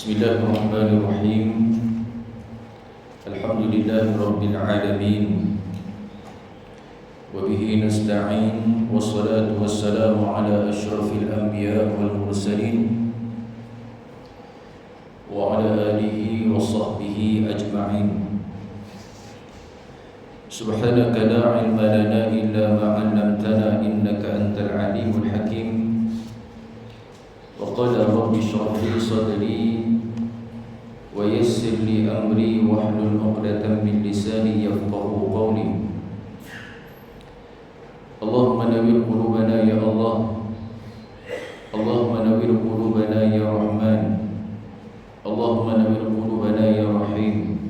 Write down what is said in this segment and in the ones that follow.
Bismillahirrahmanirrahim. Alhamdulillahi rabbil alamin. Wa bihi nasta'in. Wassalatu wassalamu ala asyrafil anbiya wal mursalin wa ala alihi wa sahbihi ajma'in. Subhanaka la ilma lana illa ma 'allamtana innaka antal alimul hakim. Wa qala rabbi shrah li sadri wa yassir li amri wahlul 'uqdatam min lisani yafqahu qawli. Allahumma nawwir qulubana ya Allah. Allahumma nawwir qulubana ya Rahman. Allahumma nawwir qulubana ya Rahim.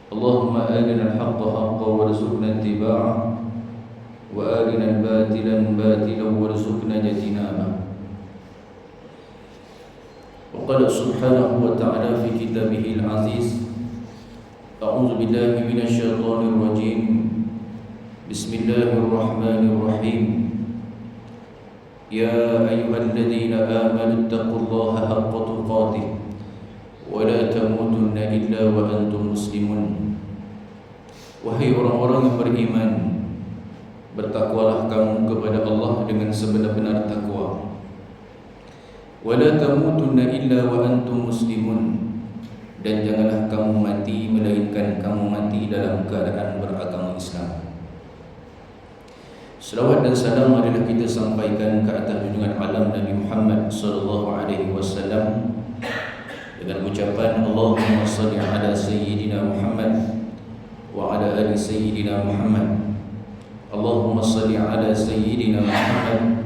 Allahumma arina al-haqqa haqqan warzuqna ittiba'ah wa arina al-batila batilan warzuqna ijtinabah. وقال سبحانه وتعالى في كتابه العزيز أعوذ بالله من الشيطان الرجيم بسم الله الرحمن الرحيم يا أيها الذين آمنوا اتقوا الله حق تقاته ولا تموتن إلا وأنتم مسلمون. Wahai orang-orang yang beriman, bertakwalah kamu kepada Allah dengan sebenar-benar takwa. Wala tamutunna illa wa antum muslimun, dan janganlah kamu mati melainkan kamu mati dalam keadaan beragama Islam. Selawat dan salam adalah kita sampaikan ke atas junjungan alam Nabi Muhammad sallallahu alaihi wasallam dengan ucapan Allahumma shalli ala sayyidina Muhammad wa ala ali sayyidina Muhammad. Allahumma shalli ala sayyidina Muhammad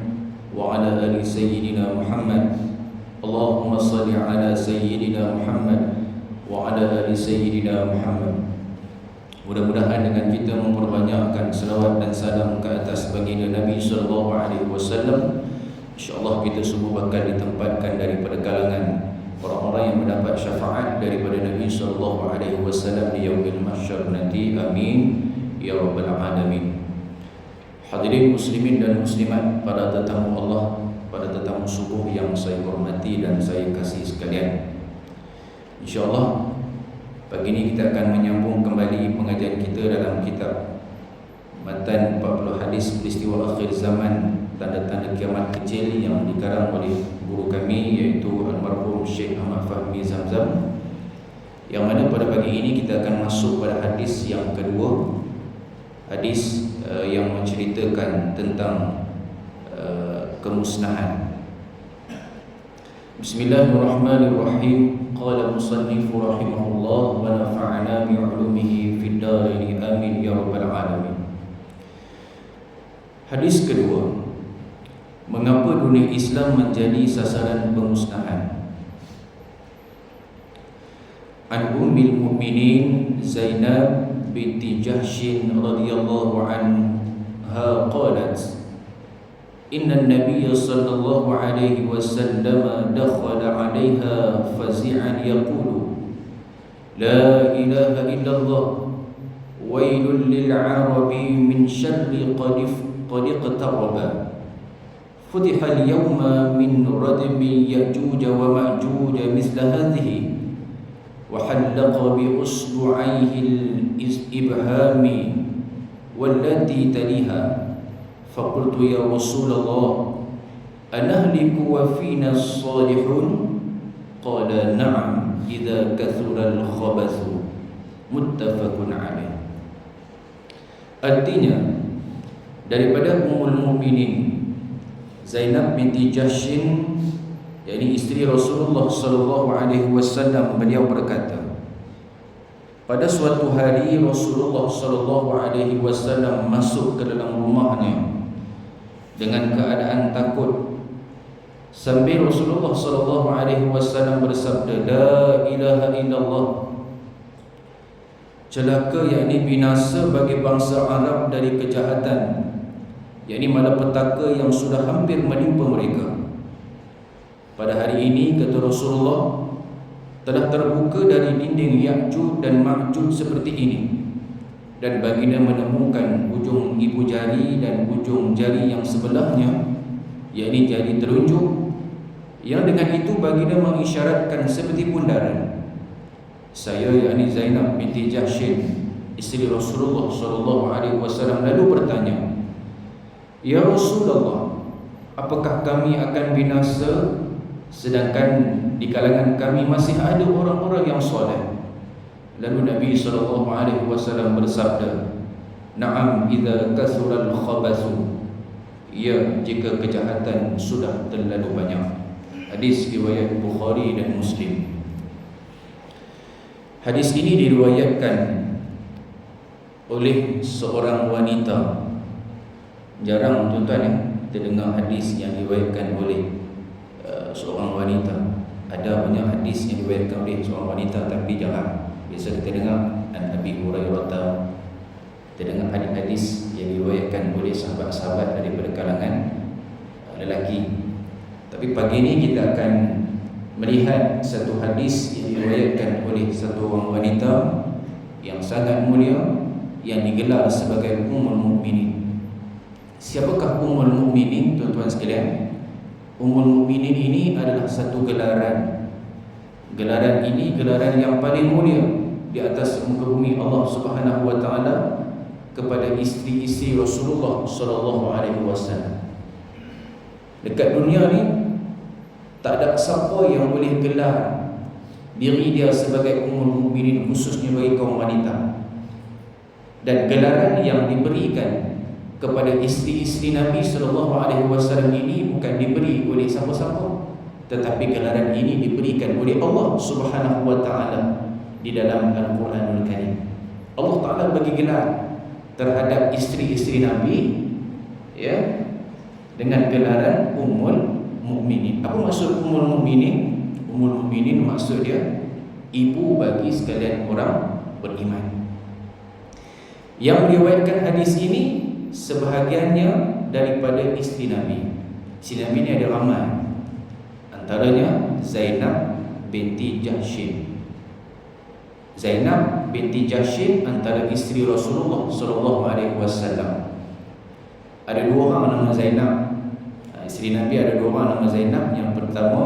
wa ala ali sayyidina Muhammad. Allahumma salli ala sayyidina Muhammad wa ala ali sayyidina Muhammad. Mudah-mudahan dengan kita memperbanyakkan selawat dan salam ke atas baginda Nabi sallallahu alaihi wasallam, insya-Allah kita semua bakal ditempatkan daripada kalangan orang-orang yang mendapat syafaat daripada Nabi sallallahu alaihi wasallam di yaumil mahsyar nanti. Amin ya rabbal alamin. Hadirin muslimin dan muslimat, para tetamu Allah, pada tetamu subuh yang saya hormati dan saya kasih sekalian, InsyaAllah pagi ini kita akan menyambung kembali pengajian kita dalam kitab Matan 40 Hadis Peristiwa Akhir Zaman, Tanda-Tanda Kiamat Kecil, yang dikarang oleh guru kami iaitu almarhum Syekh Ahmad Fahmi Zamzam, yang mana pada pagi ini kita akan masuk pada hadis yang kedua, hadis yang menceritakan tentang kemusnahan. Bismillahirrahmanirrahim. Qala musannif rahimahullah wa nafa'ana bi 'ulumihi fid dharain amin ya rabbal alamin. Hadis kedua, mengapa dunia Islam menjadi sasaran pemusnahan. An ummil mu'minin Zainab binti Jahsy radhiyallahu anha qalat Inna an-nabiy sallallahu alaihi wasallam dakhala 'alaiha fazi'an yaqulu La ilaha illallah wailul lil 'arabi min syarri qad iqtaraba Futiha al-yawma min radmi ya'juj wa ma'juj mithla hadhihi wa halaqa bi usbu'ayhi al-ibhami wallati taliha فقلت يا رسول الله أنهلك وفينا الصالحون قال نعم إذا كثر الخبث متفق عليه. Artinya, daripada Ummul Mukminin Zainab binti Jahsy, yakni isteri Rasulullah sallallahu alaihi wasallam, beliau berkata, pada suatu hari Rasulullah sallallahu alaihi wasallam masuk ke dalam rumahnya dengan keadaan takut, sambil Rasulullah sallallahu alaihi wasallam bersabda, La ilaha illallah, celaka yakni binasa bagi bangsa Arab dari kejahatan, yakni malapetaka yang sudah hampir menimpa mereka. Pada hari ini, kata Rasulullah, telah terbuka dari dinding Ya'juj dan Ma'juj seperti ini, dan baginda menemukan ujung ibu jari dan ujung jari yang sebelahnya, yakni jari telunjuk, yang dengan itu baginda mengisyaratkan seperti bundaran. Saya, yakni Zainab binti Jahsyin, isteri Rasulullah SAW, lalu bertanya, "Ya Rasulullah, apakah kami akan binasa sedangkan di kalangan kami masih ada orang-orang yang soleh?" Lalu Nabi SAW bersabda, "Na'am idza kathural khabathu." Ya, jika kejahatan sudah terlalu banyak. Hadis riwayat Bukhari dan Muslim. Hadis ini diriwayatkan oleh seorang wanita. Jarang tuan-tuan kita dengar hadis yang diriwayatkan oleh seorang wanita. Ada banyak hadis yang diriwayatkan oleh seorang wanita, tapi jarang. Biasa kita dengar Nabi Hurairah, kita dengar hadis-hadis yang diriwayatkan oleh sahabat-sahabat daripada kalangan lelaki. Tapi pagi ini kita akan melihat satu hadis yang diriwayatkan oleh satu orang wanita yang sangat mulia, yang digelar sebagai Ummul Mukminin. Siapakah Ummul Mukminin, tuan-tuan sekalian? Ummul Mukminin ini adalah satu gelaran. Gelaran ini gelaran yang paling mulia di atas muka bumi Allah Subhanahu wa taala kepada isteri-isteri Rasulullah SAW. Dekat dunia ni tak ada siapa yang boleh gelar diri dia sebagai Ummul Mukminin, khususnya bagi kaum wanita. Dan gelaran yang diberikan kepada isteri-isteri Nabi SAW ini bukan diberi oleh siapa-siapa, tetapi gelaran ini diberikan oleh Allah Subhanahu wa taala di dalam Al-Quranul Karim. Allah Taala bagi gelar terhadap isteri-isteri Nabi, ya, dengan gelaran Ummul Mukminin. Apa maksud Ummul Mukminin? Ummul Mukminin maksud dia ibu bagi sekalian orang beriman. Yang meriwayatkan hadis ini sebahagiannya daripada isteri Nabi. Isteri Nabi ni ada ramai. Antaranya Zainab binti Jahsyin. Zainab binti Jahsyin antara isteri Rasulullah SAW. Ada dua orang nama Zainab. Isteri Nabi ada dua orang nama Zainab. Yang pertama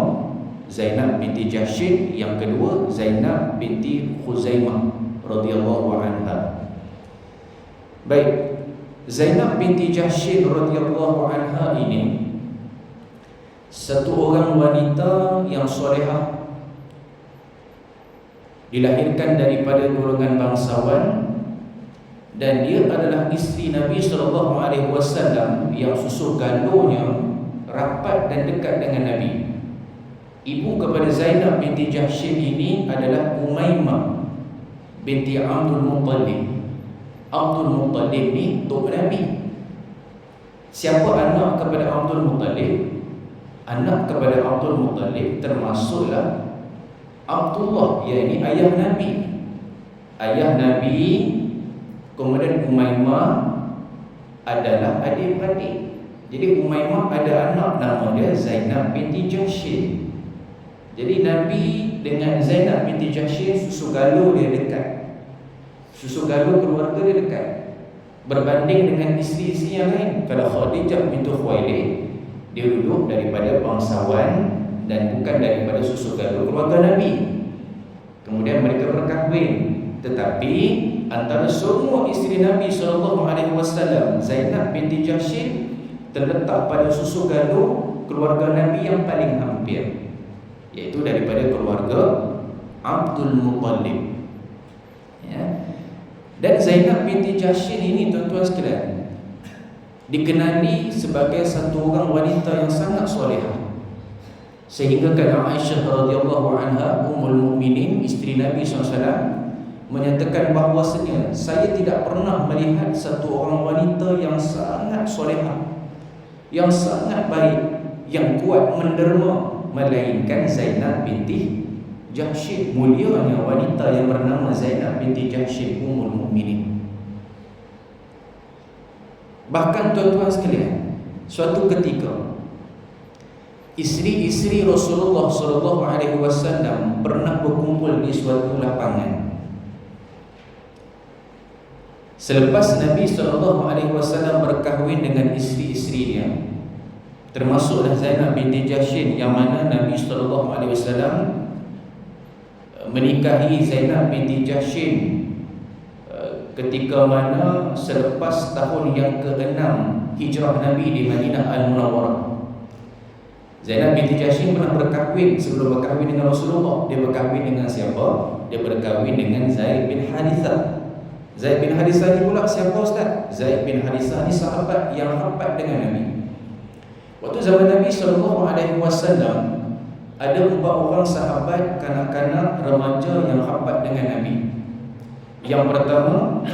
Zainab binti Jahsyin, yang kedua Zainab binti Khuzaimah radhiyallahu anha. Baik, Zainab binti Jahsyin radhiyallahu anha ini satu orang wanita yang solehah, dilahirkan daripada golongan bangsawan, dan dia adalah isteri Nabi SAW yang susu kandungnya rapat dan dekat dengan Nabi. Ibu kepada Zainab binti Jahsyin ini adalah Umaymah binti Abdul Muttalib. Abdul Muttalib ni tok Nabi. Siapa anak kepada Abdul Muttalib? Anak kepada Abdul Muttalib termasuklah Abdullah, yakni ayah Nabi. Ayah Nabi, kemudian Umaymah adalah adik-beradik. Jadi Umaymah ada anak nama dia Zainab binti Jahsyin. Jadi Nabi dengan Zainab binti Jahsyin susu galuh dia dekat. Susu galuh keluarga dia dekat. Berbanding dengan isteri-isteri yang lain. Kalau Khadijah binti Khuwailid, dia duduk daripada bangsawan dan bukan daripada susu galuh keluarga Nabi. Kemudian mereka berkahwin. Tetapi antara semua isteri Nabi SAW, Zainab binti Jahsyin terletak pada susu galuh keluarga Nabi yang paling hampir, iaitu daripada keluarga Abdul Muttalib, ya. Dan Zainab binti Jahsyin ini, tuan-tuan sekalian, dikenali sebagai satu orang wanita yang sangat solehah. Sehingga kan Aisyah radhiyallahu anha, Ummul Mukminin, isteri Nabi SAW, menyatakan bahawasanya saya tidak pernah melihat satu orang wanita yang sangat solehah, yang sangat baik, yang kuat menderma, melainkan Zainab binti Jahsyin. Mulianya wanita yang bernama Zainab binti Jahsyin, Ummul Mukminin. Bahkan tuan-tuan sekalian, suatu ketika isteri-isteri Rasulullah SAW pernah berkumpul di suatu lapangan. Selepas Nabi SAW berkahwin dengan isteri-isterinya, termasuklah Zainab binti Jahsy yang mana Nabi SAW menikahi Zainab binti Jahsy ketika mana selepas tahun yang ke-6 hijrah Nabi di Madinah Al-Munawwarah. Zainab binti Jahsy pernah berkahwin. Sebelum berkahwin dengan Rasulullah, dia berkahwin dengan siapa? Dia berkahwin dengan Zaid bin Harithah. Zaid bin Harithah ni pula siapa, Ustaz? Zaid bin Harithah ni sahabat yang rapat dengan Nabi. Waktu zaman Nabi SAW, ada 4 orang sahabat kanak-kanak remaja yang rapat dengan Nabi. Yang pertama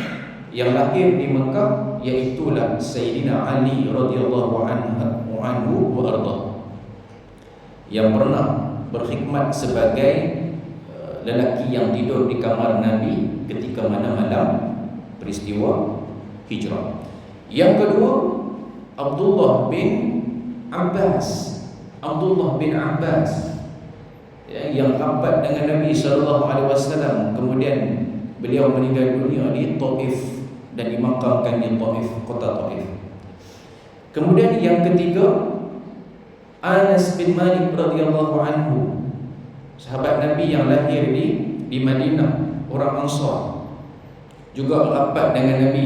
yang lahir di Mekah iaitulah Sayyidina Ali radhiyallahu anhu wa arda, yang pernah berkhidmat sebagai lelaki yang tidur di kamar Nabi ketika mana malam peristiwa hijrah. Yang kedua, Abdullah bin Abbas yang rapat dengan Nabi SAW. Kemudian beliau meninggal dunia di Taif dan dimakamkan di Taif, kota Taif. Kemudian yang ketiga, Anas bin Malik radhiyallahu anhu, sahabat Nabi yang lahir di Madinah, orang Ansar, juga rapat dengan Nabi,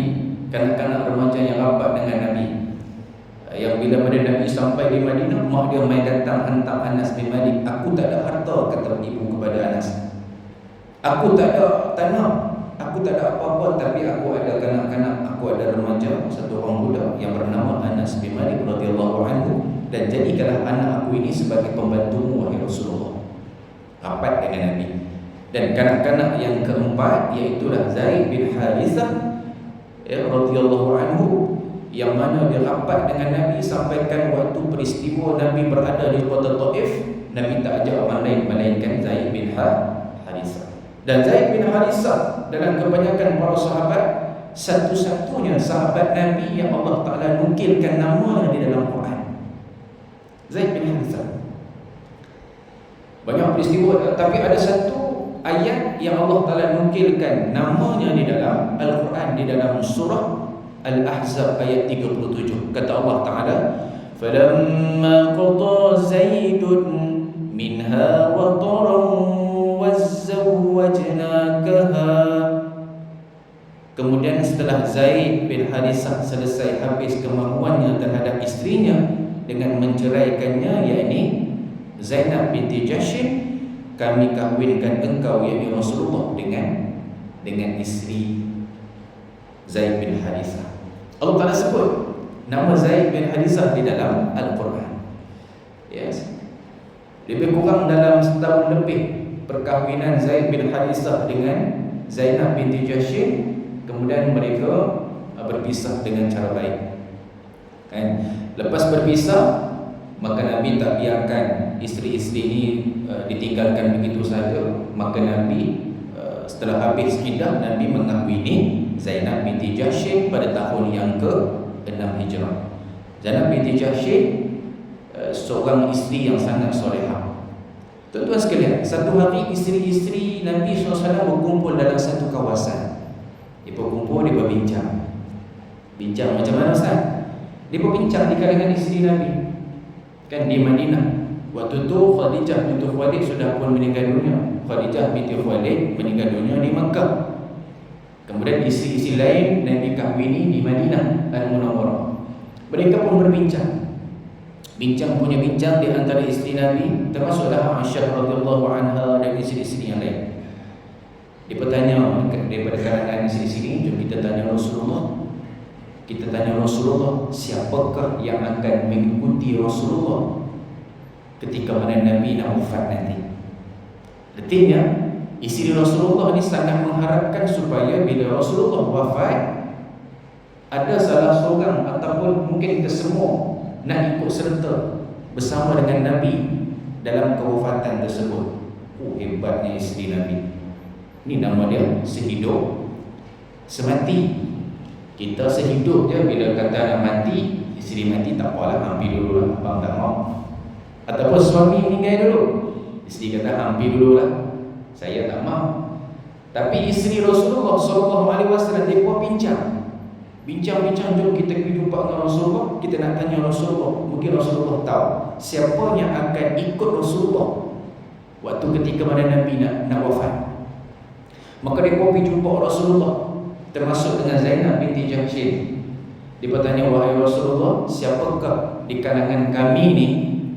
kanak-kanak remaja yang rapat dengan Nabi. Yang bila mana Nabi sampai di Madinah, mak dia mai datang hantar Anas bin Malik. Aku tak ada harta, kata ibu kepada Anas. Aku tak ada tanah, aku tak ada apa-apa, tapi aku ada kanak-kanak, aku ada remaja, satu orang budak yang bernama Anas bin Malik radhiyallahu anhu, dan jadikanlah anak aku ini sebagai pembantumu wahai Rasulullah. Rapat dengan Nabi. Dan kanak-kanak yang keempat iaitulah Zaid bin Harithah radhiyallahu anhu, yang mana dia rapat dengan Nabi sampaikan waktu peristiwa Nabi berada di kota Taif, Nabi tak ajak orang lain melainkan Zaid bin Harithah. Dan Zaid bin Harithah dalam kebanyakan para sahabat, satu-satunya sahabat Nabi yang Allah Ta'ala nukilkan namanya di dalam Quran. Zaid bin Harithah. Banyak peristiwa, tapi ada satu ayat yang Allah Ta'ala nukilkan namanya di dalam Al-Quran, di dalam surah Al-Ahzab ayat 37. Kata Allah Ta'ala, فَلَمَّا قَضَى زَيْدٌ مِنْهَا وَطَرًا وَزَوَّجْنَاكَهَا. Kemudian setelah Zaid bin Harithah selesai habis kemahuannya terhadap istrinya dengan menceraikannya, yakni Zainab binti Jahsy, kami kahwinkan engkau yakni Rasulullah dengan isteri Zaid bin Harithah. Allah Ta'ala sebut nama Zaid bin Harithah di dalam Al-Quran. Yes. Lebih kurang dalam setahun lebih perkahwinan Zaid bin Harithah dengan Zainab binti Jahsy, kemudian mereka berpisah dengan cara baik. Kan? Lepas berpisah, maka Nabi tak biarkan isteri-isteri ini ditinggalkan begitu saja. Maka Nabi setelah habis iddah, Nabi mengahwini Zainab binti Jahsy pada tahun yang ke-6 Hijrah. Zainab binti Jahsy seorang isteri yang sangat solehah. Tuan-tuan sekalian, satu hari isteri-isteri Nabi SAW berkumpul dalam satu kawasan. Dia berkumpul, dia berbincang. Bincang macam mana, Ustaz? Dia berbincang di kalangan isteri Nabi, kan di Madinah. Waktu tu Khadijah binti Khuwailid sudah pun meninggal dunia. Khadijah binti Khuwailid meninggal dunia di Makkah. Kemudian isteri-isteri lain Nabi kahwini di Madinah Al-Munawwarah. Mereka pun berbincang. Bincang punya bincang di antara isteri Nabi, termasuklah Aisyah radhiyallahu anha dan isteri-isteri yang lain. Dia bertanya daripada kalangan isteri-isteri, jom kita tanya Rasulullah. Kita tanya Rasulullah, siapakah yang akan mengikuti Rasulullah ketika mana Nabi nak wafat nanti? Artinya, isteri Rasulullah ni sangat mengharapkan supaya bila Rasulullah wafat, ada salah seorang ataupun mungkin kita semua nak ikut serta bersama dengan Nabi dalam kewafatan tersebut. Hebatnya isteri Nabi. Ini nama dia sehidup semati. Kita sehidup je, bila kata nak mati, isteri mati tak apalah, hampir dulu lah, abang tak mau. Ataupun suami meninggal dulu, isteri kata hampir dulu lah, saya tak mau. Tapi isteri Rasulullah SAW dia pun bincang. Bincang-bincang, jom kita pergi jumpa dengan Rasulullah. Kita nak tanya Rasulullah, mungkin Rasulullah tahu siapa yang akan ikut Rasulullah waktu ketika mana Nabi nak wafat. Maka dia pergi jumpa Rasulullah, termasuk dengan Zainab binti Jahsy. Dia bertanya, wahai Rasulullah, siapakah di kalangan kami ni,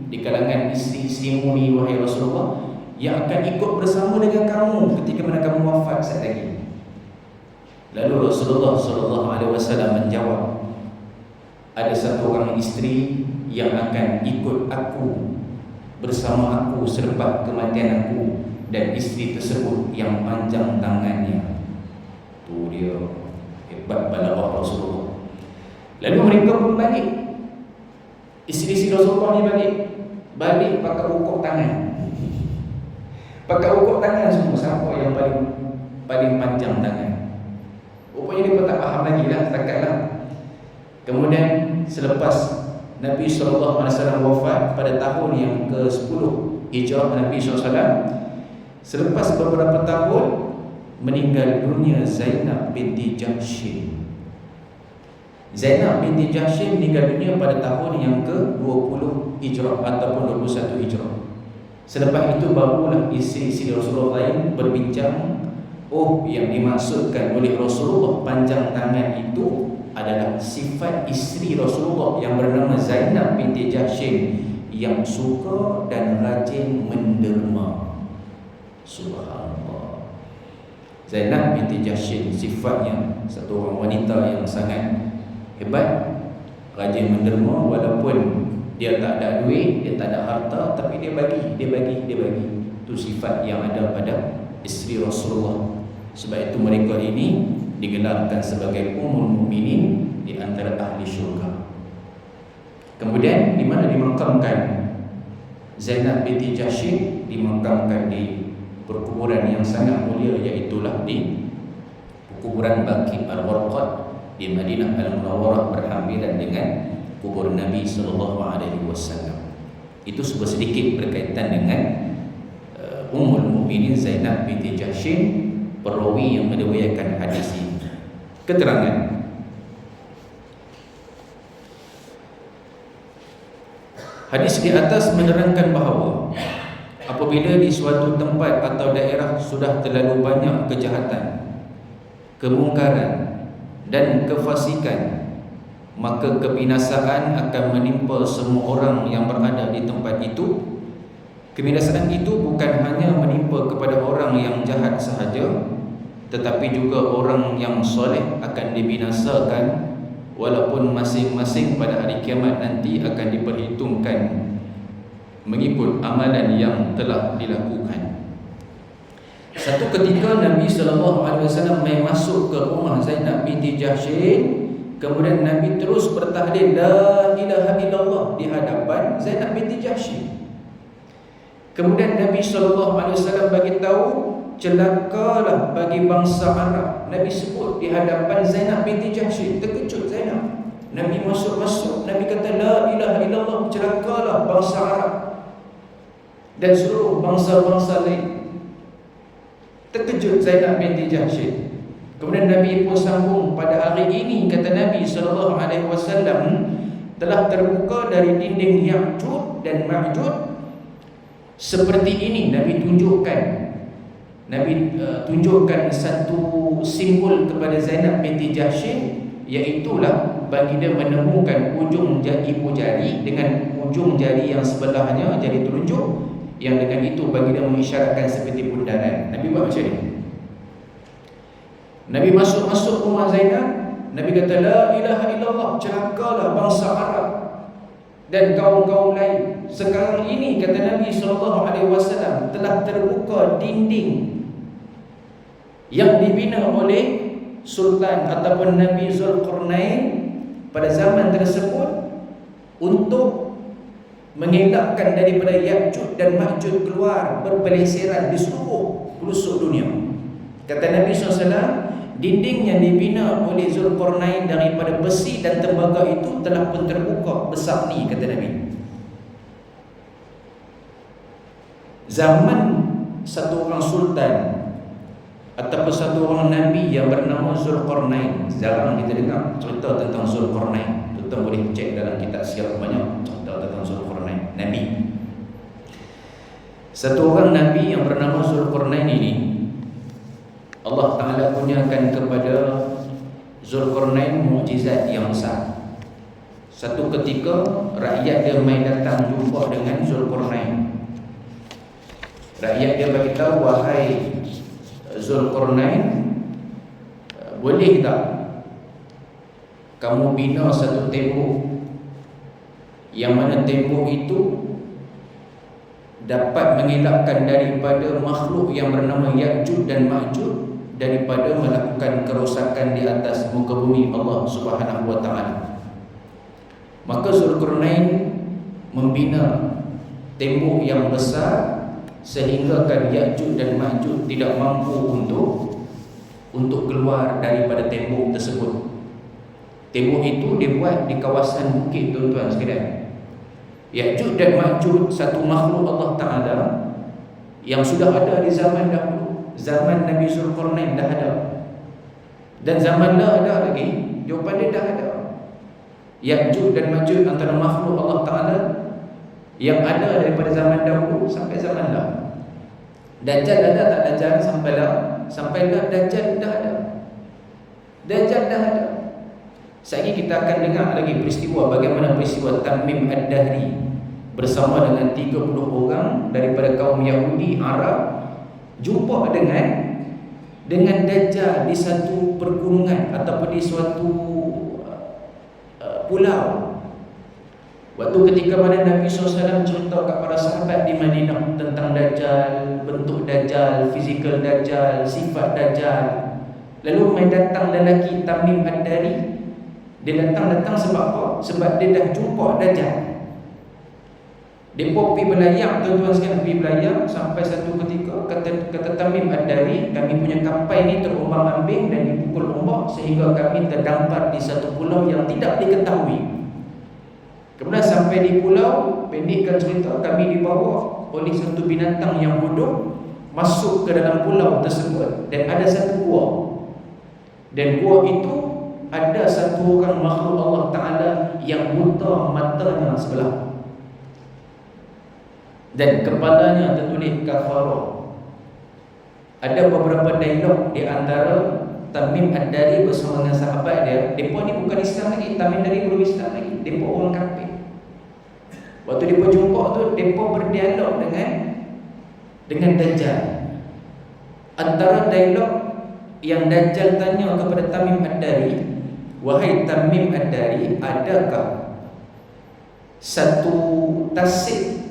di kalangan isteri-isterimu ni, wahai Rasulullah, yang akan ikut bersama dengan kamu ketika mana kamu wafat sekali lagi? Lalu Rasulullah SAW menjawab, ada satu orang isteri yang akan ikut aku, bersama aku selepas kematian aku, dan isteri tersebut yang panjang tangannya. Tu dia hebat balaghah Rasulullah. Lalu mereka pun balik. Isteri-isteri Rasulullah ni balik pakai ukur tangan. Pakai ukur tangan semua, siapa yang paling panjang tangan. Rupanya dia tak faham lagi lah, setakat lah. Kemudian selepas Nabi SAW wafat pada tahun yang ke-10 Hijrah Nabi SAW, selepas beberapa tahun meninggal dunia Zainab binti Jahsy. Zainab binti Jahsy meninggal dunia pada tahun yang ke-20 Hijrah ataupun 21 Hijrah. Selepas itu barulah isteri-isteri Rasulullah lain berbincang, oh, yang dimaksudkan oleh Rasulullah panjang tangan itu adalah sifat isteri Rasulullah yang bernama Zainab binti Jahsy yang suka dan rajin menderma. Subhanallah. Zainab binti Jahsy sifatnya satu orang wanita yang sangat hebat, rajin menderma. Walaupun dia tak ada duit, dia tak ada harta, tapi dia bagi. Itu sifat yang ada pada isteri Rasulullah. Sebab itu mereka ini digelarkan sebagai Ummul Mukminin, di antara ahli syurga. Kemudian di mana dimakamkan Zainab binti Jahsy? Dimakamkan di perkuburan yang sangat mulia, iaitulah di kuburan Baqi Al-Gharqad di Madinah Al-Munawwarah, berhampiran dengan kubur Nabi SAW. Itu sebuah sedikit berkaitan dengan Ummul Mukminin Zainab binti Jahsy, perawi yang meriwayatkan hadis ini. Keterangan, hadis di atas menerangkan bahawa apabila di suatu tempat atau daerah sudah terlalu banyak kejahatan, kemungkaran dan kefasikan, maka kebinasaan akan menimpa semua orang yang berada di tempat itu. Kebinasaan itu bukan hanya menimpa kepada orang yang jahat sahaja, tetapi juga orang yang soleh akan dibinasakan, walaupun masing-masing pada hari kiamat nanti akan diperhitungkan mengikut amalan yang telah dilakukan. Satu ketika Nabi SAW masuk ke rumah Zainab binti Jahsy. Kemudian Nabi terus bertahlil la ilaha illallah di hadapan Zainab binti Jahsy. Kemudian Nabi SAW bagi tahu, celakalah bagi bangsa Arab. Nabi sebut di hadapan Zainab binti Jahsy. Terkejut Zainab. Nabi masuk, Nabi kata la ilaha illallah, celakalah bangsa Arab dan seluruh bangsa-bangsa lain. Terkejut Zainab binti Jahsy. Kemudian Nabi pun sambung, pada hari ini, kata Nabi SAW, telah terbuka dari dinding Ya'juj dan Ma'juj seperti ini. Nabi tunjukkan satu simbol kepada Zainab binti Jahsy, iaitulah bagi dia menemukan ujung ibu jari dengan ujung jari yang sebelahnya, jari telunjuk, yang dengan itu bagi dia mengisyaratkan seperti bundaran. Nabi buat macam ni. Nabi masuk rumah Zainab. Nabi kata la ilaha illallah, celakalah bangsa Arab dan kaum-kaum lain. Sekarang ini, kata Nabi SAW, telah terbuka dinding yang dibina oleh Sultan ataupun Nabi Zulkarnain pada zaman tersebut untuk mengelakkan daripada Ya'juj dan Ma'juj keluar berpeleseran di seluruh pelosok dunia. Kata Nabi SAW, dinding yang dibina oleh Zulkarnain daripada besi dan tembaga itu telah pun terbuka besar ni, kata Nabi. Zaman satu orang sultan ataupun satu orang Nabi yang bernama Zulkarnain. Jarang kita dengar cerita tentang Zulkarnain. Tuan boleh cek dalam kitab sirah, banyak cerita tentang Zulkarnain, Nabi. Satu orang Nabi yang bernama Zulkarnain ini, Allah Ta'ala punyakan kepada Zulkarnain mukjizat yang besar. Satu ketika rakyat dia main datang jumpa dengan Zulkarnain. Rakyat dia beritahu, wahai Zulkarnain, boleh tak kamu bina satu tembok yang mana tembok itu dapat mengelakkan daripada makhluk yang bernama Ya'juj dan Ma'juj daripada melakukan kerosakan di atas muka bumi Allah Subhanahu wa taala. Maka Zulkarnain membina tembok yang besar sehingga kan Ya'juj dan Ma'juj tidak mampu untuk keluar daripada tembok tersebut. Tembok itu dibuat di kawasan bukit, tuan-tuan sekalian. Ya'juj dan Ma'juj satu makhluk Allah Ta'ala yang sudah ada di zaman dahulu. Zaman Nabi Zulkarnain dah ada, dan zaman dah ada lagi. Jawapan dia dah ada. Ya'juj dan Ma'juj antara makhluk Allah Ta'ala yang ada daripada zaman dahulu sampai zaman dah. Dajjal ada tak Dajjal? Sampai dah Dajjal dah ada. Dajjal dah ada. Sekali kita akan dengar lagi peristiwa bagaimana peristiwa Tamim Ad-Dahri bersama dengan 30 orang daripada kaum Yahudi Arab jumpa dengan Dajjal di satu pergunungan ataupun di suatu pulau. Waktu ketika mana Nabi SAW cerita kepada para sahabat di Madinah tentang Dajjal, bentuk Dajjal, fizikal Dajjal, sifat Dajjal. Lalu mai datang lelaki Tamim Ad-Dari. Dia datang sebab apa? Sebab dia dah jumpa Dajjal. Dia pergi belayar, tuan-tuan sekalian, pergi belayar sampai satu ketika kata Tamim Ad-Dari, kami punya kapal ini terombang-ambing dan dipukul ombak sehingga kami terdampar di satu pulau yang tidak diketahui. Kemudian sampai di pulau, pendekkan cerita, kami dibawa oleh satu binatang yang bodoh masuk ke dalam pulau tersebut dan ada satu gua. Dan gua itu ada satu orang makhluk Allah Ta'ala yang buta matanya sebelah dan kepalanya tertulis kafarah. Ada beberapa dialog di antara Tamim Ad-Dari bersama dengan sahabat dia. Mereka ni bukan Islam lagi, Tamim Ad-Dari belum Islam lagi, mereka orang kafir. Waktu mereka jumpa tu, mereka berdialog dengan Dajjal. Antara dialog yang Dajjal tanya kepada Tamim Ad-Dari, wahai Tamim Ad-Dari, adakah satu tasik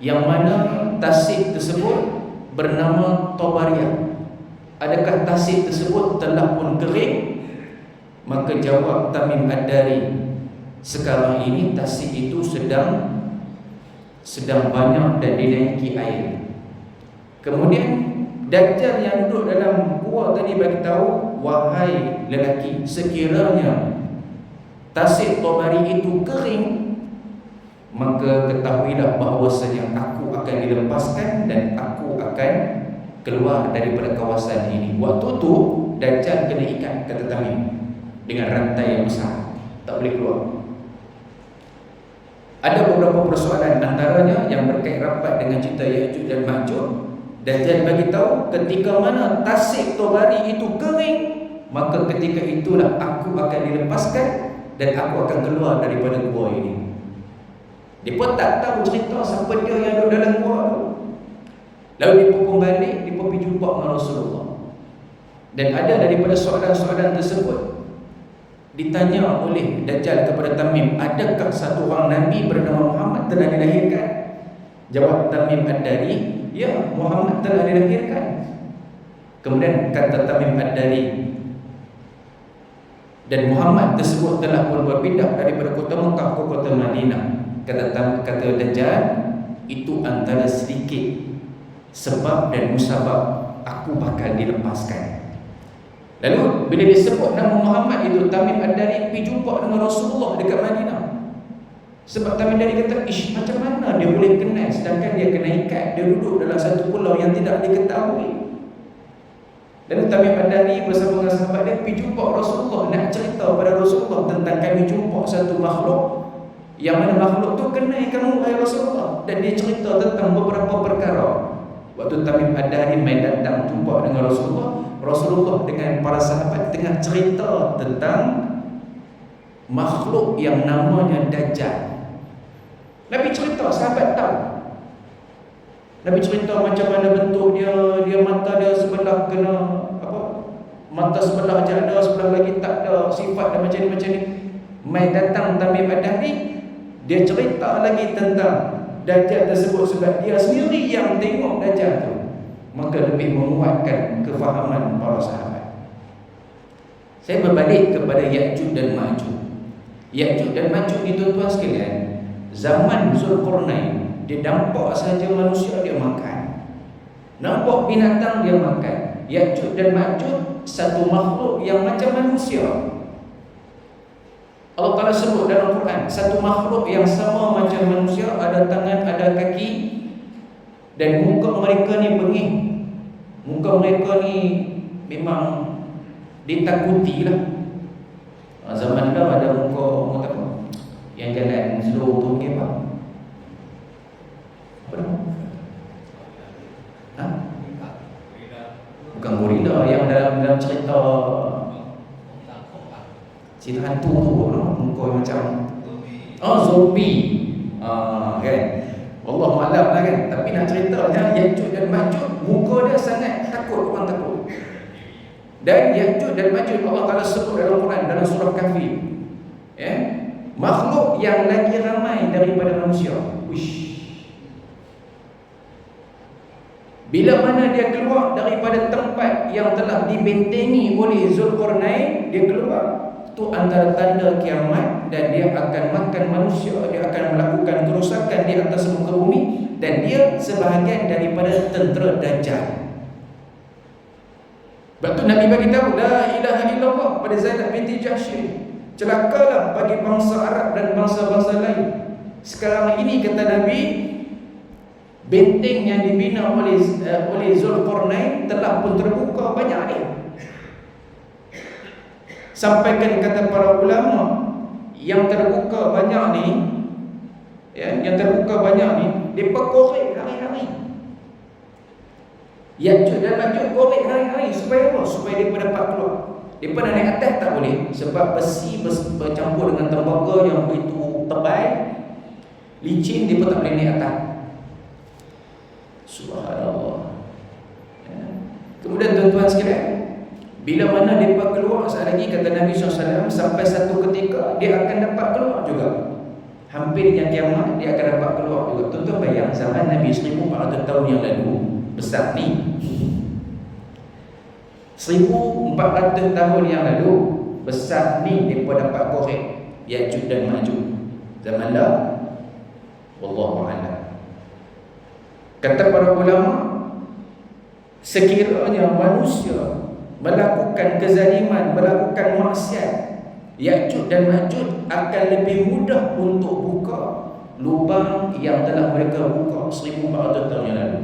yang mana tasik tersebut bernama Tabariyah? Adakah tasik tersebut telah pun kering? Maka jawab Tamim Ad-Dari, sekarang ini tasik itu sedang banyak dan dinaiki air. Kemudian Dajjal yang duduk dalam gua tadi bagi tahu, wahai lelaki, sekiranya tasik Tabari itu kering, maka ketahuilah bahawasanya aku akan dilepaskan dan aku akan keluar daripada kawasan ini. Waktu tu Dajjal kena ikat, kata Tamim, dengan rantai yang besar, tak boleh keluar. Ada beberapa persoalan, antaranya yang berkait rapat dengan cerita Ya'juj dan Ma'juj. Dajjal bagi tahu ketika mana tasik Tabari itu kering, maka ketika itulah aku akan dilepaskan dan aku akan keluar daripada gua ini. Dia pun tak tahu cerita siapa dia yang ada dalam gua tu. Lalu dia pun balik, dia pergi jumpa dengan Rasulullah. Dan ada daripada soalan-soalan tersebut, ditanya oleh Dajjal kepada Tamim, adakah satu orang Nabi bernama Muhammad telah dilahirkan? Jawab Tamim Ad-Dari, ya, Muhammad telah dilahirkan. Kemudian kata Tamim Ad-Dari, dan Muhammad tersebut telah pun berpindah daripada kota Mekah ke kota Madinah. Kata Dajjal, itu antara sedikit sebab dan musabab aku bakal dilepaskan. Lalu bila disebut nama Muhammad itu, Tamim Ad-Dari pergi jumpa dengan Rasulullah dekat Madinah. Sebab Tamim Ad-Dari kata, macam mana dia boleh kenal sedangkan dia kena ikat, dia duduk dalam satu pulau yang tidak diketahui. Dan Tamim Ad-Dari bersama dengan sahabat dia pergi jumpa Rasulullah, nak cerita pada Rasulullah tentang kami jumpa satu makhluk, yang mana makhluk tu kenal kamu wahai Rasulullah. Dan dia cerita tentang beberapa perkara. Waktu Tamim Ad-Dari main datang jumpa dengan Rasulullah dengan para sahabat tengah cerita tentang makhluk yang namanya Dajjal. Nabi cerita, sahabat tahu. Nabi cerita macam mana bentuk dia, mata dia sebelah kena apa? Mata sebelah je ada, sebelah lagi tak ada, sifat dia macam ni. Mai datang Tamim Ad-Dari, dia cerita lagi tentang Dajjal tersebut sebab dia sendiri yang tengok Dajjal tu. Maka lebih menguatkan kefahaman para sahabat. Saya berbalik kepada Ya'juj dan Ma'juj. Ya'juj dan Ma'juj ni tuan-tuan sekalian, zaman Zulkarnain, dia nampak saja manusia dia makan, nampak binatang dia makan. Ya'juj dan Ma'juj satu makhluk yang macam manusia. Allah Ta'ala sebut dalam Quran, satu makhluk yang sama macam manusia, ada tangan, ada kaki, dan muka mereka ni bengih. Muka mereka ni memang ditakuti lah. Zaman dah ada muka apa? Yang jalan slow tu mungkin apa? Apa nama? Ha? Bukan gorila, yang dalam cerita hantu tu, muka macam zombie. Kan? Allah malam lah kan. Tapi nak ceritanya Ya'juj dan Ma'juj, muka dia sangat takut, orang takut. Dan Ya'juj dan Ma'juj Allah Ta'ala sebut dalam Quran, dalam surah Kahfi, makhluk yang lagi ramai daripada manusia. Uish. Bila mana dia keluar daripada tempat yang telah dibentengi oleh Zulkarnain, dia keluar, itu antara tanda kiamat. Dan dia akan makan manusia, dia akan melakukan kerosakan di atas muka bumi, dan dia sebahagian daripada tentera Dajjal. Sebab tu Nabi bagi tahu la ilaha illallah pada Zainab binti Jahsy. Celakalah bagi bangsa Arab dan bangsa-bangsa lain. Sekarang ini kata Nabi, benteng yang dibina oleh Zulkarnain telah pun terbuka banyak ni. Sampaikan kata para ulama, yang terbuka banyak ni, yang terbuka banyak ni, depa korek hari-hari. Ya'juj dan Ma'juj korek hari-hari supaya apa? Supaya depa dapat keluar. Depa nak naik atas tak boleh, sebab besi bercampur dengan tembaga yang begitu tebal, licin, depa tak boleh naik atas. Subhanallah. Kemudian tuan-tuan sekalian, bila mana mereka keluar, saat lagi kata Nabi SAW, sampai satu ketika dia akan dapat keluar juga. Hampir yang kiamat dia akan dapat keluar juga. Tuan-tuan bayang, zaman Nabi 1400 tahun yang lalu, besar ni, 1400 tahun yang lalu, besar ni mereka dapat korek Ya'juj dan Ma'juj. Zaman dah, wallahu a'lam. Kata para ulama, sekiranya manusia melakukan kezaliman, melakukan maksiat, Ya'juj dan Ma'juj akan lebih mudah untuk buka lubang yang telah mereka buka 1400 tahun yang lalu.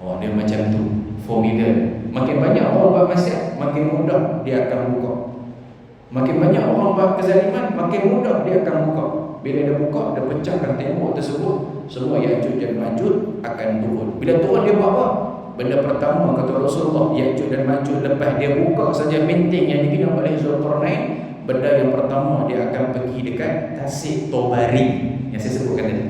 Oh, dia macam tu, formula. Makin banyak orang buat maksiat, makin mudah dia akan buka. Makin banyak orang buat kezaliman, makin mudah dia akan buka. Bila dia buka, dia pecahkan tembok tersebut, semua Ya'juj dan Ma'juj akan turun. Bila turun dia buat apa? Benda pertama kata Rasulullah, Ya'juj dan Ma'juj lepas dia buka saja benteng yang dibina oleh Zulkarnain, benda yang pertama dia akan pergi dekat Tasik Tobari yang saya sebutkan tadi.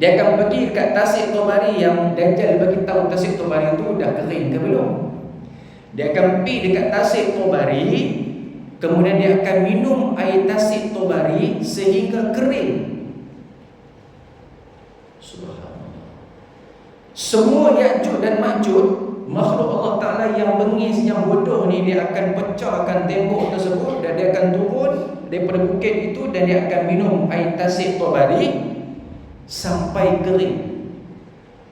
Dia akan pergi dekat Tasik Tobari yang Dajjal bagi tahu Tasik Tobari itu dah kering ke belum. Dia akan pergi dekat Tasik Tobari, kemudian dia akan minum air Tasik Tobari sehingga kering. Subhanallah. Semua Ya'juj dan Ma'juj, makhluk Allah Ta'ala yang bengis, yang bodoh ni, dia akan pecahkan tembok tersebut dan dia akan turun daripada bukit itu dan dia akan minum air Tasik Tobari sampai kering.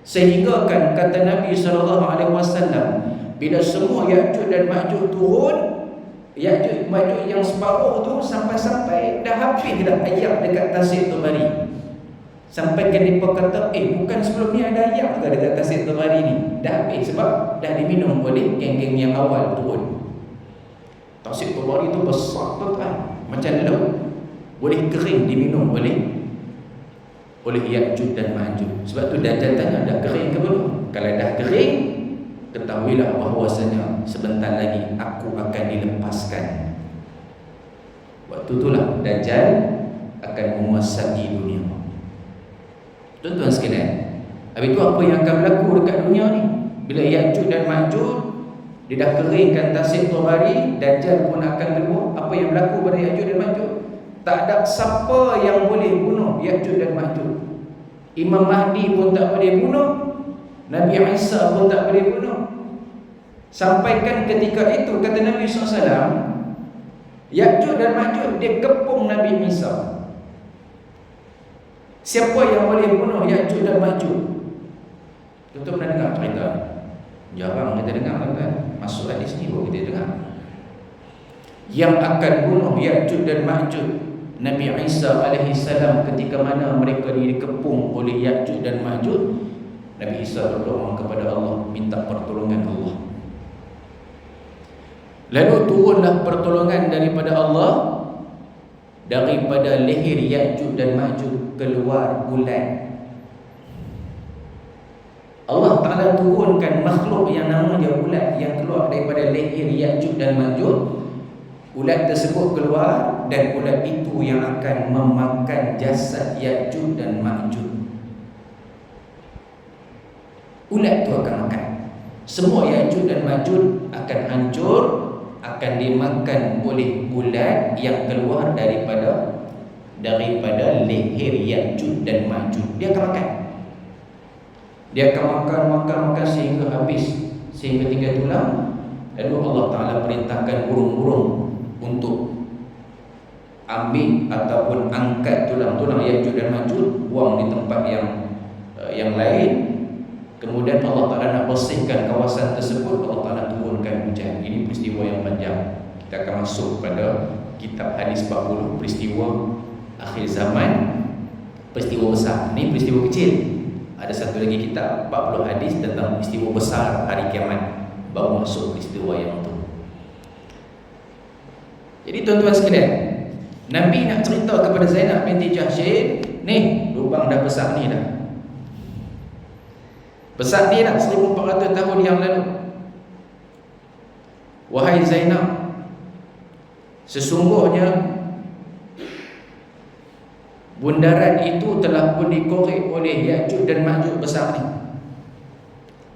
Sehingga kan kata Nabi SAW, bila semua Ya'juj dan Ma'juj turun, Ya'juj Ma'juj yang separuh tu sampai-sampai dah habis dah air dekat Tasik Tobari. Sampai mereka kata, bukan sebelum ni ada ayam ke dekat Tasik Tabari ni? Dah habis sebab dah diminum oleh geng-geng yang awal turun. Tasik Tabari tu besar tuan, macam laut, boleh kering diminum oleh Ya'juj dan Ma'juj. Sebab tu Dajjal tanya, dah kering ke belum? Kalau dah kering, ketahuilah bahawasanya sebentar lagi aku akan dilepaskan. Waktu itulah Dajjal akan menguasai dunia. Tuan-tuan sekalian, habis itu apa yang akan berlaku dekat dunia ni? Bila Ya'juj dan Ma'juj dia dah keringkan Tasik Tabari, Dajjal pun akan keluar. Apa yang berlaku pada Ya'juj dan Ma'juj? Tak ada siapa yang boleh bunuh Ya'juj dan Ma'juj. Imam Mahdi pun tak boleh bunuh, Nabi Isa pun tak boleh bunuh. Sampaikan ketika itu kata Nabi SAW, Ya'juj dan Ma'juj dia kepung Nabi Isa. Siapa yang boleh bunuh Ya'juj dan Ma'juj? Tuan-tuan pernah dengar cerita? Jarang kita dengar kan? Masuk hadis ni baru kita dengar. Yang akan bunuh Ya'juj dan Ma'juj Nabi Isa AS ketika mana mereka dikepung oleh Ya'juj dan Ma'juj, Nabi Isa berdoa kepada Allah, minta pertolongan Allah. Lalu turunlah pertolongan daripada Allah. Daripada leher Ya'juj dan Ma'juj keluar ulat. Allah Ta'ala turunkan makhluk yang namanya ulat yang keluar daripada leher Ya'juj dan Ma'juj. Ulat tersebut keluar dan ulat itu yang akan memakan jasad Ya'juj dan Ma'juj. Ulat itu akan makan. Semua Ya'juj dan Ma'juj akan hancur, akan dimakan oleh ulat yang keluar daripada leher Ya'juj dan Ma'juj. Dia akan makan. Dia akan makan sehingga habis, sehingga tinggal tulang. Lalu Allah Ta'ala perintahkan burung-burung untuk ambil ataupun angkat tulang-tulang Ya'juj dan Ma'juj, buang di tempat yang lain. Kemudian Allah Ta'ala nak bersihkan kawasan tersebut, Allah Ta'ala turunkan hujan. Ini peristiwa yang panjang. Kita akan masuk pada kitab hadis 40, peristiwa akhir zaman, peristiwa besar. Ini peristiwa kecil. Ada satu lagi kitab 40 hadis tentang peristiwa besar hari kiamat, baru masuk peristiwa yang itu. Jadi tuan-tuan sekalian, Nabi nak cerita kepada Zainab binti Jahsy, ni lubang dah besar ni dah. Besar ni dah 1400 tahun yang lalu. Wahai Zainab, sesungguhnya bundaran itu telah pun dikorek oleh Ya'juj dan Ma'juj besar ni.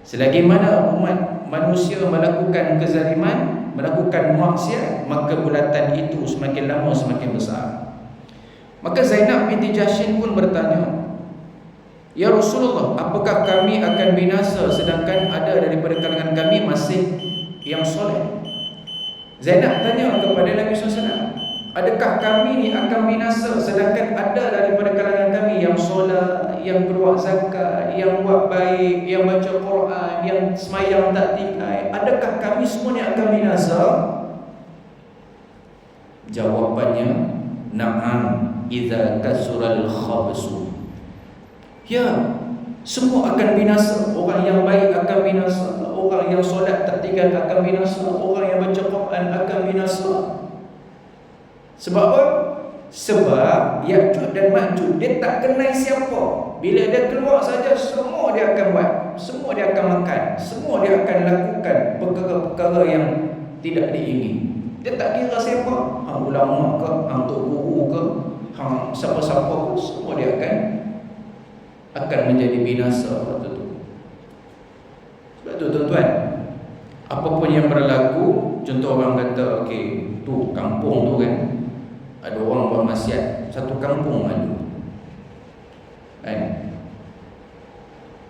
Selagi mana umat manusia melakukan kezaliman, melakukan maksiat, maka bulatan itu semakin lama semakin besar. Maka Zainab binti Jahsy pun bertanya, Ya Rasulullah, apakah kami akan binasa sedangkan ada daripada kalangan kami masih yang soleh? Zainab tanya kepada Nabi SAW, adakah kami ni akan binasa sedangkan ada daripada kalangan kami yang solat, yang keluar zakat, yang buat baik, yang baca Quran, yang semayang tak tinggal? Adakah kami semua ni akan binasa? Jawapannya, na'am idza kasural khabsu. Ya, semua akan binasa. Orang yang baik akan binasa, orang yang solat tak tinggal akan binasa, orang yang baca Quran akan binasa. Sebab apa? Sebab Ya'juj dan Ma'juj dia tak kenal siapa. Bila dia keluar saja, semua dia akan buat, semua dia akan makan, semua dia akan lakukan perkara-perkara yang tidak diingini. Dia tak kira siapa, hang ulama ke, hang tok guru ke, hang siapa-siapa pun, semua dia akan menjadi binasa waktu tu. Sebab tu tuan-tuan, apapun yang berlaku, contoh orang kata, okey, tu kampung tu kan, ada orang buat maksiat, satu kampung ada kan.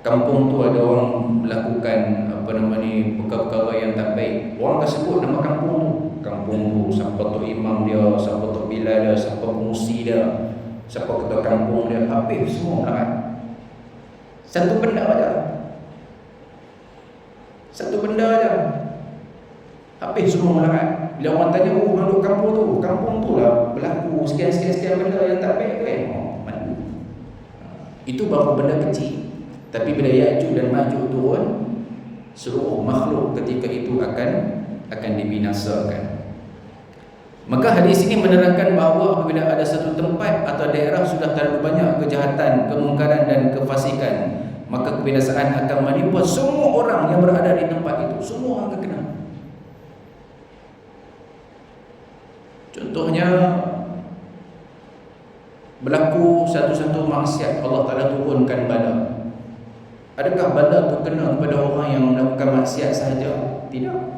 Kampung tu ada orang melakukan perkara-perkara yang tak baik, orang akan sebut nama kampung tu. Kampung tu, siapa tu imam dia, siapa tu bilal dia, siapa pengusi dia, siapa ketua kampung dia, habis semua kan. Satu benda aja, satu benda aja, habis semua melarat. Bila orang tanya, oh orang duduk kampung tu lah berlaku sekian-sekian benda yang tak baik tu kan. Oh, mana? Itu baru benda kecil. Tapi bila Ya'juj dan Ma'juj turun, seluruh makhluk ketika itu akan dibinasakan. Maka hadis ini menerangkan bahawa apabila ada satu tempat atau daerah sudah terlalu banyak kejahatan, kemungkaran dan kefasikan, maka kebinasaan akan menimpa semua orang yang berada di tempat itu. Semua orang akan kena. Contohnya, berlaku satu-satu maksiat, Allah Ta'ala turunkan bala. Adakah bala itu kena kepada orang yang melakukan maksiat sahaja? Tidak.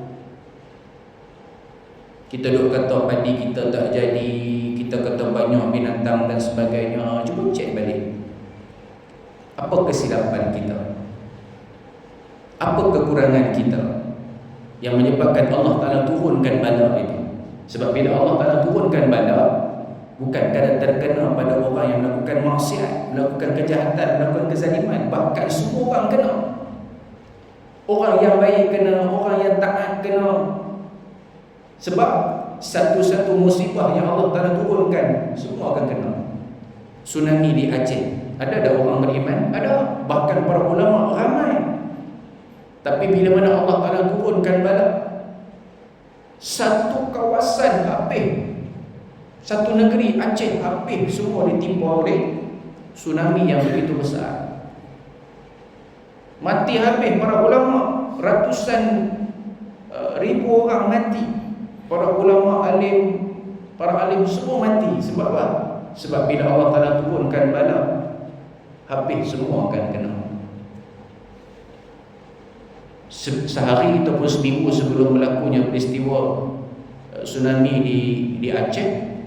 Kita duk kata padi kita tak jadi, kita kata banyak binatang dan sebagainya. Cuba cek balik, apa kesilapan kita? Apa kekurangan kita yang menyebabkan Allah Ta'ala turunkan bala itu? Sebab bila Allah Ta'ala turunkan bala, bukan kadang terkena pada orang yang melakukan maksiat, melakukan kejahatan, melakukan kezaliman. Bahkan semua orang kena. Orang yang baik kena, orang yang taat kena. Sebab satu-satu musibah yang Allah Ta'ala turunkan, semua akan kena. Tsunami di Aceh, ada orang beriman? Ada. Bahkan para ulama ramai. Tapi bila mana Allah Ta'ala turunkan bala, satu kawasan habis, satu negeri Aceh habis, semua ditimpa oleh tsunami yang begitu besar. Mati habis para ulama, ratusan ribu orang mati. Para ulama alim, para alim semua mati. Sebab apa? Sebab bila Allah Ta'ala turunkan bala, habis semua akan kena. Sehari ataupun seminggu sebelum berlakunya peristiwa tsunami di Aceh,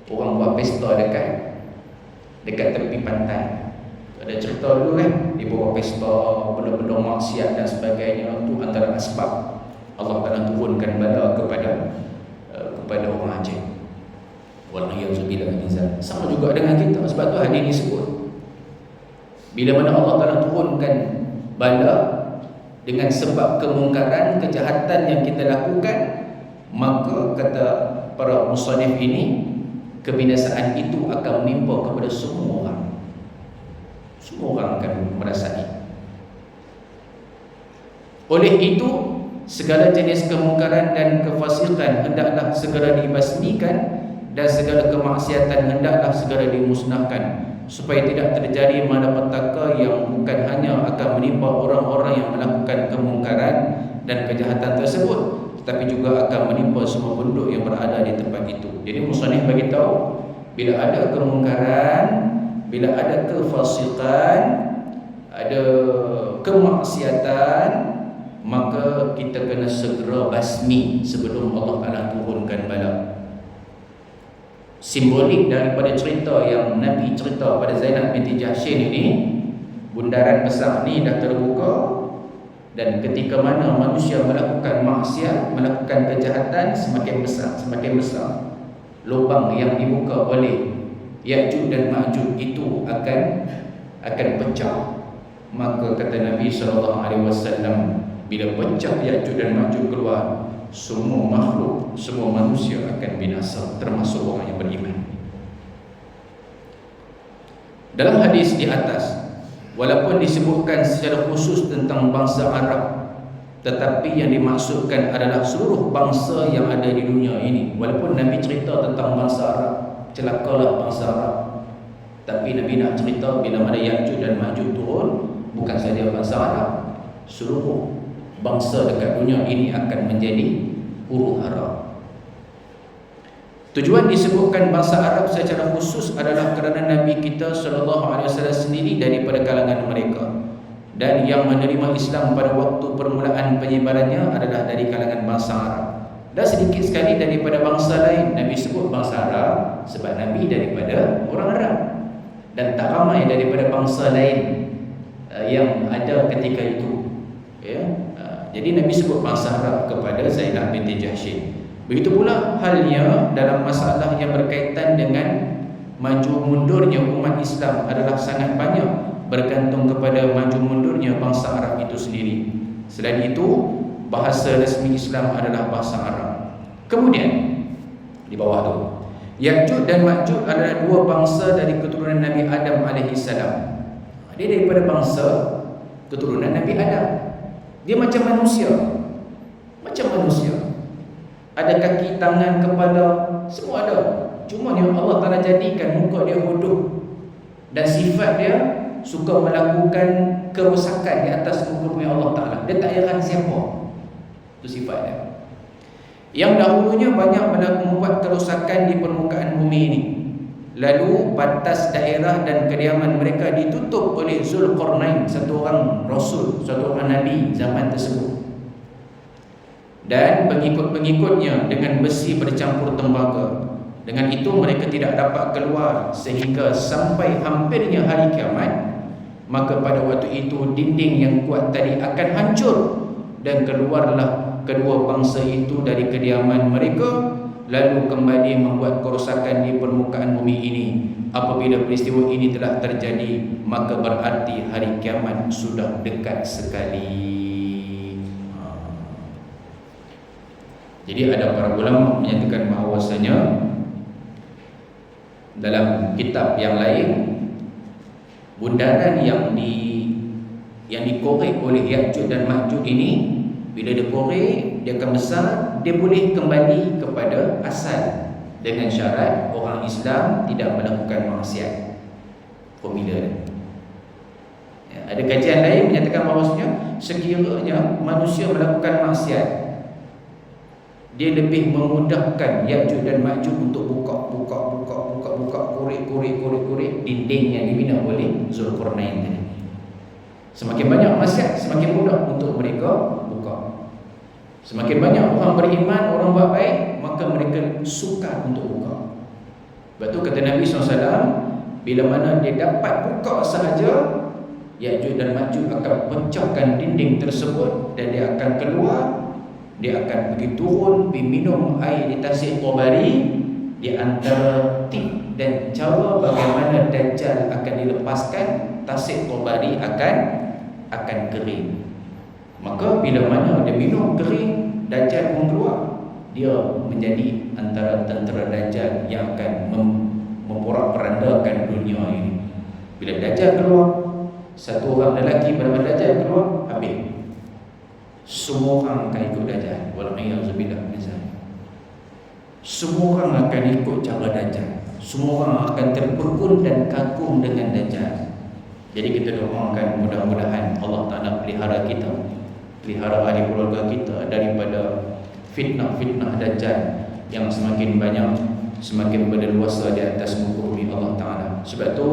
orang buat pesta dekat tepi pantai. Ada cerita dulu kan, dia buat pesta, benda-benda maksiat dan sebagainya. Itu antara asbab Allah Ta'ala turunkan bala kepada orang Aceh. Wallahiyazubillah. Sama juga dengan kita. Sebab tu hadis disebut, bila mana Allah Ta'ala turunkan bala dengan sebab kemungkaran, kejahatan yang kita lakukan, maka kata para musannif ini, kebinasaan itu akan menimpa kepada semua orang. Semua orang akan merasai. Oleh itu, segala jenis kemungkaran dan kefasikan hendaklah segera dibasmikan, dan segala kemaksiatan hendaklah segera dimusnahkan, supaya tidak terjadi malapetaka yang bukan hanya akan menimpa orang-orang yang melakukan kemungkaran dan kejahatan tersebut, tetapi juga akan menimpa semua penduduk yang berada di tempat itu. Jadi musannif bagi tahu, bila ada kemungkaran, bila ada kefasikan, ada kemaksiatan, maka kita kena segera basmi sebelum Allah Ta'ala turunkan bala. Simbolik daripada cerita yang Nabi cerita pada Zainab binti Jahshin ini, bundaran besar ni dah terbuka, dan ketika mana manusia melakukan maksiat, melakukan kejahatan, semakin besar lubang yang dibuka oleh Ya'juj dan Ma'juj itu akan pecah. Maka kata Nabi SAW, bila pecah Ya'juj dan Ma'juj keluar, semua makhluk, semua manusia akan binasa, termasuk orang yang beriman. Dalam hadis di atas, walaupun disebutkan secara khusus tentang bangsa Arab, tetapi yang dimaksudkan adalah seluruh bangsa yang ada di dunia ini. Walaupun Nabi cerita tentang bangsa Arab, celakalah bangsa Arab, tapi Nabi nak cerita bila mana Ya'juj dan Ma'juj turun, bukan saja bangsa Arab, seluruh bangsa dekat dunia ini akan menjadi huru hara. Tujuan disebutkan bangsa Arab secara khusus adalah kerana Nabi kita SAW sendiri daripada kalangan mereka, dan yang menerima Islam pada waktu permulaan penyebarannya adalah dari kalangan bangsa Arab. Dan sedikit sekali daripada bangsa lain. Nabi sebut bangsa Arab sebab Nabi daripada orang Arab, dan tak ramai daripada bangsa lain yang ada ketika itu, ya. Jadi Nabi sebut bangsa Arab kepada Zainab binti Jahshin. Begitu pula halnya dalam masalah yang berkaitan dengan maju mundurnya umat Islam adalah sangat banyak bergantung kepada maju mundurnya bangsa Arab itu sendiri. Selain itu, bahasa resmi Islam adalah bahasa Arab. Kemudian di bawah tu, Ya'juj dan Ma'juj adalah dua bangsa dari keturunan Nabi Adam alaihi salam. Dia daripada bangsa keturunan Nabi Adam. Dia macam manusia. Macam manusia. Ada kaki, tangan, kepala, semua ada. Cuma yang Allah Ta'ala jadikan muka dia bodoh. Dan sifat dia suka melakukan kerosakan di atas muka bumi Allah Ta'ala. Dia tak heran siapa. Itu sifat dia. Yang dahulunya banyak membuat kerosakan di permukaan bumi ini. Lalu batas daerah dan kediaman mereka ditutup oleh Zulkarnain, satu orang Rasul, satu orang Nabi zaman tersebut, dan pengikut-pengikutnya dengan besi bercampur tembaga. Dengan itu mereka tidak dapat keluar sehingga sampai hampirnya hari kiamat. Maka pada waktu itu dinding yang kuat tadi akan hancur, dan keluarlah kedua bangsa itu dari kediaman mereka, lalu kembali membuat kerosakan di permukaan bumi ini. Apabila peristiwa ini telah terjadi, maka berarti hari kiamat sudah dekat sekali. Jadi ada para ulama menyatakan bahawasanya dalam kitab yang lain, bundaran yang dikorek oleh Ya'juj dan Ma'juj ini, bila dia korek, dia akan besar, dia boleh kembali kepada asal, dengan syarat orang Islam tidak melakukan maksiat. Formula ya, ada kajian lain menyatakan bahawasanya sekiranya manusia melakukan maksiat, dia lebih memudahkan Ya'juj dan Ma'juj untuk buka, korek dinding yang dibina oleh Zulkarnain tadi. Semakin banyak maksiat, semakin mudah untuk mereka buka. Semakin banyak orang beriman, orang buat baik, maka mereka suka untuk buka. Sebab tu kata Nabi SAW, bila mana dia dapat buka sahaja, Ya'juj dan Ma'juj akan pecahkan dinding tersebut, dan dia akan keluar. Dia akan pergi turun, pergi minum air di Tasik Tabari. Di antara tip dan cara bagaimana Dajjal akan dilepaskan, Tasik Tabari akan kering. Maka bila mana dia minum kering, Dajjal pun keluar. Dia menjadi antara tentera Dajjal yang akan memporak-perandakan dunia ini. Bila Dajjal keluar, satu orang lelaki bernama Dajjal keluar, habis. Semua orang akan ikut Dajjal. Walhamdulillah, misalnya semua orang akan ikut cara Dajjal. Semua orang akan terpekun dan kagum dengan Dajjal. Jadi kita doakan mudah-mudahan Allah Ta'ala pelihara kita, pelihara ahli keluarga kita daripada fitnah-fitnah Dajjal yang semakin banyak, semakin berleluasa di atas muka bumi Allah Ta'ala. Sebab tu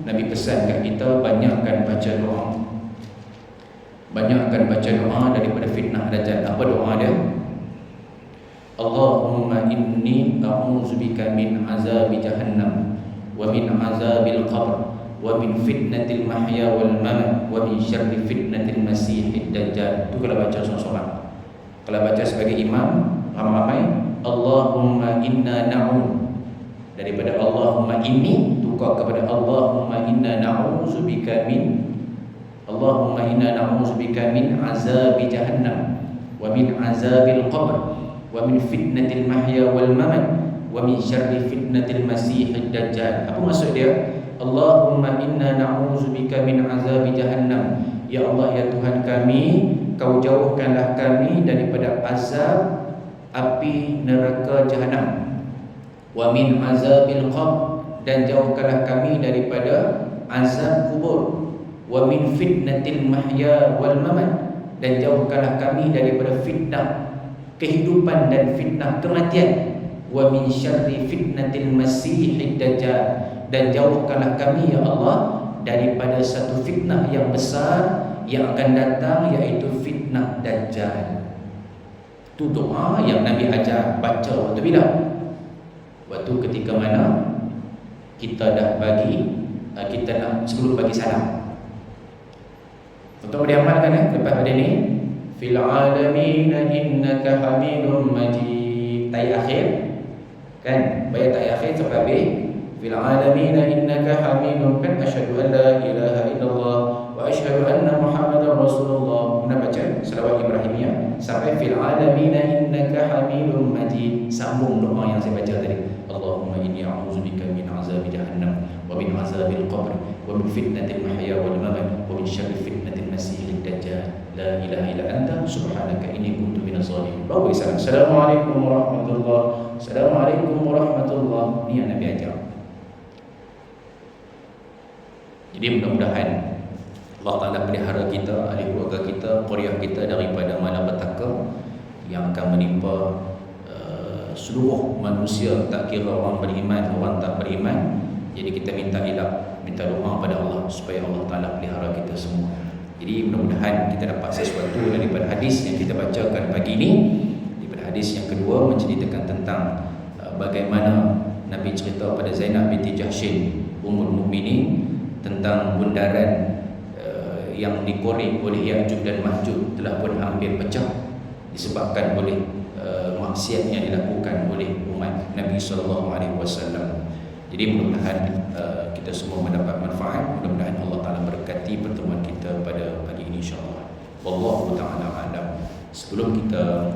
Nabi pesan kat kita, banyakkan baca doa. Banyakkan baca doa daripada fitnah Dajjal. Apa doa dia? Allahumma inni a'udzubika min azabi jahannam, wa min azabil qabr, wa min fitnatil mahya wal mamat, wa min syarri fitnatil masiihid dajjal. Itu kalau baca seorang-seorang. Kalau baca sebagai imam ramai-ramai, Allahumma inna na'ud, daripada Allahumma inni tukar kepada Allahumma inna na'udzubika min, Allahumma inna na'udzubika min azabi jahannam, wa min azabil qabr, wa min fitnatil mahya wal mamat, wa min syarri fitnatil masiihid dajjal. Apa maksud dia? Allahumma inna na'udzubika min azabi jahannam. Ya Allah, ya Tuhan kami, Kau jauhkanlah kami daripada azab api neraka jahanam. Wa min azabil qabr, dan jauhkanlah kami daripada azab kubur. Wa min fitnatil mahya wal mamat, dan jauhkanlah kami daripada fitnah kehidupan dan fitnah kematian. Wa min syarri fitnatil masiihid dajjal, dan jauhkanlah kami ya Allah daripada satu fitnah yang besar yang akan datang, iaitu fitnah Dajjal. Itu doa yang Nabi ajar baca waktu bila? Waktu ketika mana kita dah bagi, kita nak sebelum bagi salam. Untuk diamalkan lepas pada ni, fil alamin innaka hamidum majid. Tai akhir kan, bayar tai akhir sampai habis. Fil alamin innaka hamidum, kan asyhadu an la ilaha illallah wa asyhadu anna muhammadar rasulullah. Kita baca selawat Ibrahimiyah sampai fil alamin innaka hamidum majid. Sambung doa yang saya baca tadi. Allahumma inni a'udzubika min azabi jahannam wa min azabil adzabil qabr wa min fitnatil mahya wal mamat wa min syarri fitnatil masiihid dajjal la ilaha illa anta subhanaka inni kuntu minaz zalimin. Bawa salam. Assalamualaikum warahmatullahi. Assalamualaikum warahmatullahi. Ni yang Nabi ajar. Jadi mudah-mudahan Allah Ta'ala pelihara kita, ahli keluarga kita, qaryah kita daripada malapetaka yang akan menimpa seluruh manusia, tak kira orang beriman, orang tak beriman. Jadi kita minta ilak, minta doa pada Allah supaya Allah Ta'ala pelihara kita semua. Jadi mudah-mudahan kita dapat sesuatu daripada hadis yang kita bacakan pagi ini. Daripada hadis yang kedua menceritakan tentang bagaimana Nabi cerita pada Zainab binti Jahshin Ummul Mukminin tentang bundaran yang dikorek oleh Ya'juj dan Ma'juj telah pun hampir pecah disebabkan oleh maksiat yang dilakukan oleh umat Nabi SAW. Jadi mudah-mudahan kita semua mendapat manfaat. Mudah-mudahan Allah Ta'ala berkati pertemuan kita pada pagi ini insyaAllah. Wallahu ta'ala a'lam. Sebelum kita